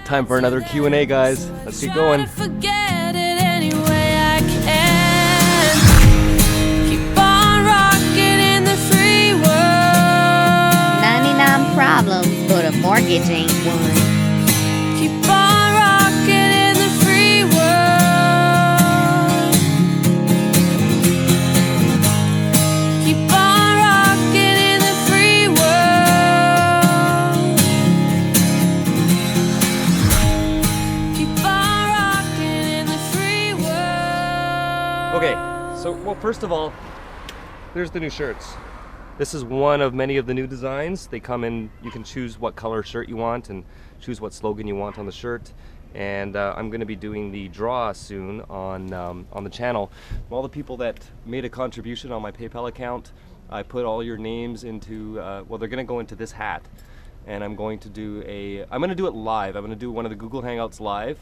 Time for another Q&A, guys. Let's get going. Forget it any way I can. Keep on rocking in the free world. 99 problems, but a mortgage ain't one. Keep on rocking in the free world. Keep on rocking in the free world. Keep on rocking in the free world. Okay, so, well, first of all, there's the new shirts. This is one of many of the new designs. They come in, you can choose what color shirt you want and choose what slogan you want on the shirt. And I'm going to be doing the draw soon on the channel. From all the people that made a contribution on my PayPal account, I put all your names into, well, they're going to go into this hat. And I'm going to do I'm going to do it live. I'm going to do one of the Google Hangouts live.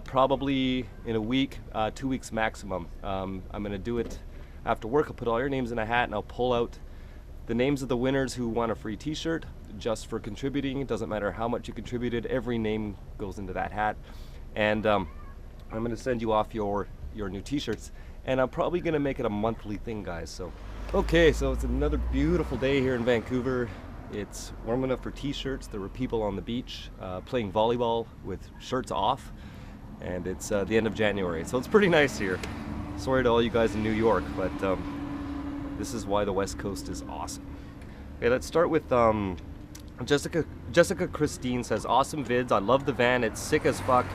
Probably in a week, 2 weeks maximum. I'm going to do it after work. I'll put all your names in a hat and I'll pull out the names of the winners who won a free t-shirt just for contributing. It doesn't matter how much you contributed, every name goes into that hat. And I'm going to send you off your new t-shirts, and I'm probably going to make it a monthly thing, guys. So okay, so it's another beautiful day here in Vancouver. It's warm enough for t-shirts. There were people on the beach playing volleyball with shirts off, and it's the end of January, so it's pretty nice here. Sorry to all you guys in New York, but this is why the West Coast is awesome. Okay, let's start with Jessica Christine says, awesome vids, I love the van, it's sick as fuck.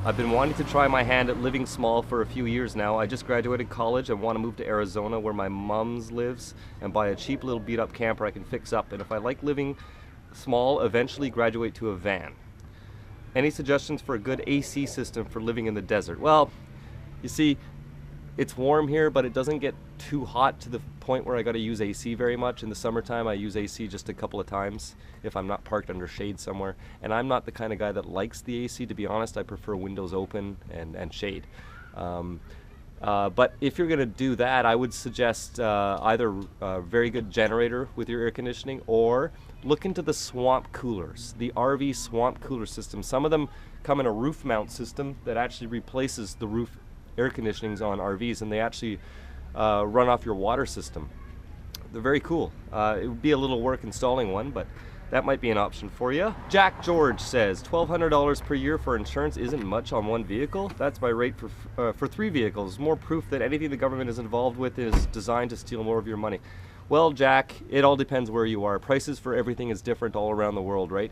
I've been wanting to try my hand at living small for a few years now. I just graduated college and want to move to Arizona where my mom's lives and buy a cheap little beat up camper I can fix up. And if I like living small, eventually graduate to a van. Any suggestions for a good AC system for living in the desert? Well, you see, it's warm here, but it doesn't get too hot to the point where I got to use AC very much. In the summertime, I use AC just a couple of times if I'm not parked under shade somewhere. And I'm not the kind of guy that likes the AC, to be honest. I prefer windows open and shade. But if you're going to do that, I would suggest either a very good generator with your air conditioning, or look into the swamp coolers, the RV swamp cooler system. Some of them come in a roof mount system that actually replaces the roof air conditionings on RVs, and they actually run off your water system. They're very cool. It would be a little work installing one, but that might be an option for you. Jack George says, $1,200 per year for insurance isn't much on one vehicle. That's my rate for 3 vehicles. More proof that anything the government is involved with is designed to steal more of your money. Well, Jack, it all depends where you are. Prices for everything is different all around the world, right?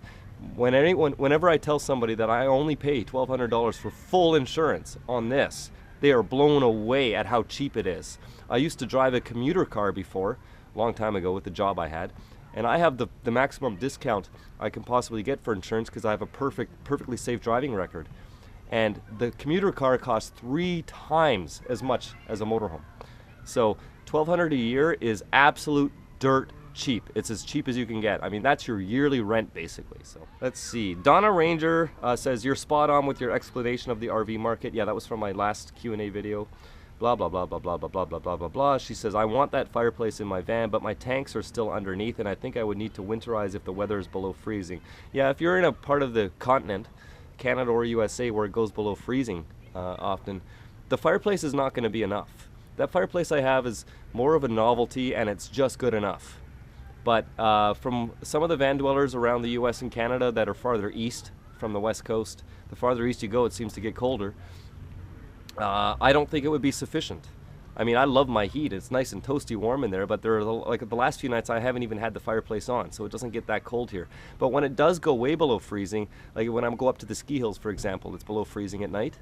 Whenever I tell somebody that I only pay $1,200 for full insurance on this, they are blown away at how cheap it is. I used to drive a commuter car before, a long time ago with the job I had, and I have the maximum discount I can possibly get for insurance because I have a perfectly safe driving record. And the commuter car costs 3 times as much as a motorhome. So $1,200 a year is absolute dirt cheap. It's as cheap as you can get. I mean, that's your yearly rent basically. So let's see. Donna Ranger says, you're spot on with your explanation of the RV market. Yeah, that was from my last Q&A video. Blah blah blah blah blah blah blah blah blah blah blah. She says, I want that fireplace in my van, but my tanks are still underneath, and I think I would need to winterize if the weather is below freezing. Yeah, if you're in a part of the continent, Canada or USA, where it goes below freezing often, the fireplace is not going to be enough. That fireplace I have is more of a novelty, and it's just good enough. But from some of the van dwellers around the US and Canada that are farther east from the West Coast, the farther east you go, it seems to get colder. I don't think it would be sufficient. I mean, I love my heat. It's nice and toasty warm in there, but there are, like, the last few nights I haven't even had the fireplace on, so it doesn't get that cold here. But when it does go way below freezing, like when I go up to the ski hills, for example, it's below freezing at night,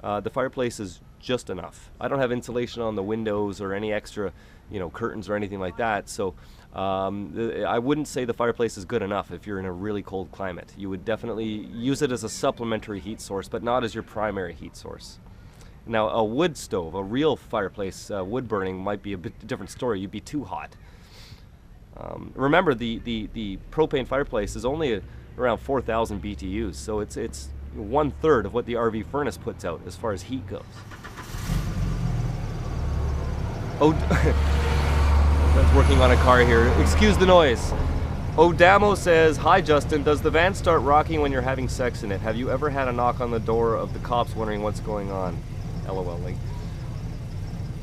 the fireplace is just enough. I don't have insulation on the windows or any extra, curtains or anything like that, so I wouldn't say the fireplace is good enough if you're in a really cold climate. You would definitely use it as a supplementary heat source, but not as your primary heat source. Now, a wood stove, a real fireplace, wood burning might be a bit different story. You'd be too hot. Remember, the propane fireplace is only around 4,000 BTUs, so it's 1/3 of what the RV furnace puts out as far as heat goes. Oh, that's working on a car here. Excuse the noise. Odamo says, hi Justin, does the van start rocking when you're having sex in it? Have you ever had a knock on the door of the cops wondering what's going on? LOL. Like,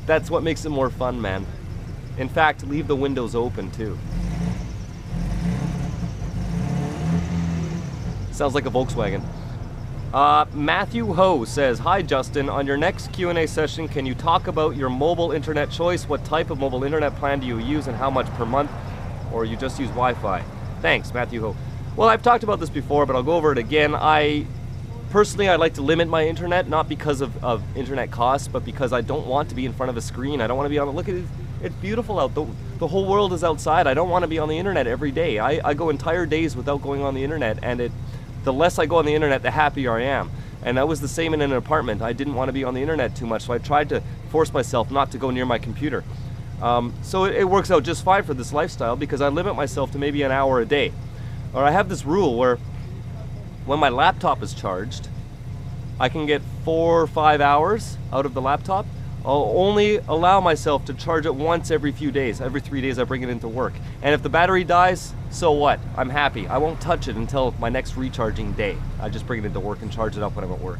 that's what makes it more fun, man. In fact, leave the windows open too. Sounds like a Volkswagen. Matthew Ho says, hi Justin, on your next Q&A session, can you talk about your mobile internet choice? What type of mobile internet plan do you use and how much per month? Or you just use Wi-Fi? Thanks, Matthew Ho. Well, I've talked about this before, but I'll go over it again. Personally, I like to limit my internet, not because of internet costs, but because I don't want to be in front of a screen. I don't want to be on, look at it, it's beautiful out. The whole world is outside. I don't want to be on the internet every day. I go entire days without going on the internet, and the less I go on the internet, the happier I am. And that was the same in an apartment. I didn't want to be on the internet too much, so I tried to force myself not to go near my computer. So it works out just fine for this lifestyle because I limit myself to maybe an hour a day. Or I have this rule where when my laptop is charged, I can get 4 or 5 hours out of the laptop. I'll only allow myself to charge it once every few days. Every 3 days I bring it into work. And if the battery dies, so what? I'm happy. I won't touch it until my next recharging day. I just bring it into work and charge it up when I'm at work.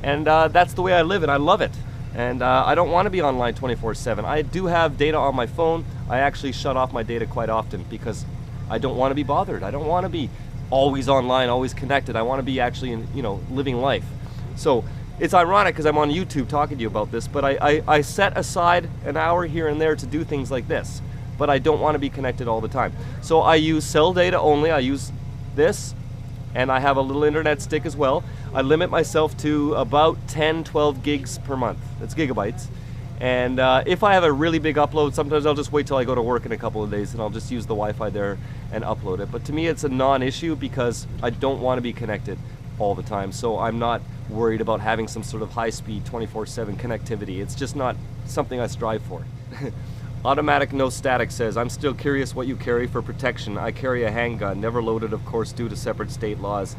And that's the way I live, and I love it. And I don't want to be online 24/7. I do have data on my phone. I actually shut off my data quite often because I don't want to be bothered. I don't want to be always online, always connected. I want to be actually, living life. So it's ironic because I'm on YouTube talking to you about this, but I set aside an hour here and there to do things like this, but I don't want to be connected all the time. So I use cell data only. I use this, and I have a little internet stick as well. I limit myself to about 10, 12 gigs per month. That's gigabytes. And if I have a really big upload, sometimes I'll just wait till I go to work in a couple of days and I'll just use the Wi-Fi there and upload it. But to me, it's a non-issue because I don't want to be connected all the time. So I'm not worried about having some sort of high-speed 24/7 connectivity. It's just not something I strive for. Automatic No Static says, I'm still curious what you carry for protection. I carry a handgun, never loaded, of course, due to separate state laws.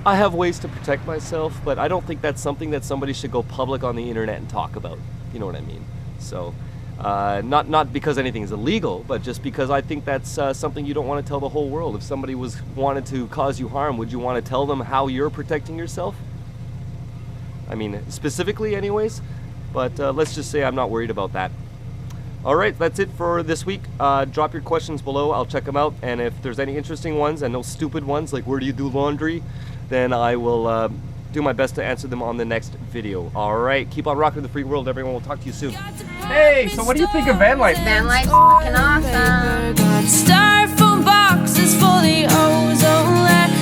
I have ways to protect myself, but I don't think that's something that somebody should go public on the internet and talk about. You know what I mean? So, not because anything is illegal, but just because I think that's something you don't want to tell the whole world. If somebody wanted to cause you harm, would you want to tell them how you're protecting yourself? I mean, specifically anyways, but let's just say I'm not worried about that. All right, that's it for this week. Drop your questions below. I'll check them out. And if there's any interesting ones and no stupid ones, like where do you do laundry, then I will do my best to answer them on the next video. All right, keep on rocking the free world, everyone. We'll talk to you soon. Hey, so what do you think of van life? Van life's fucking awesome. Styrofoam boxes for the ozone layer.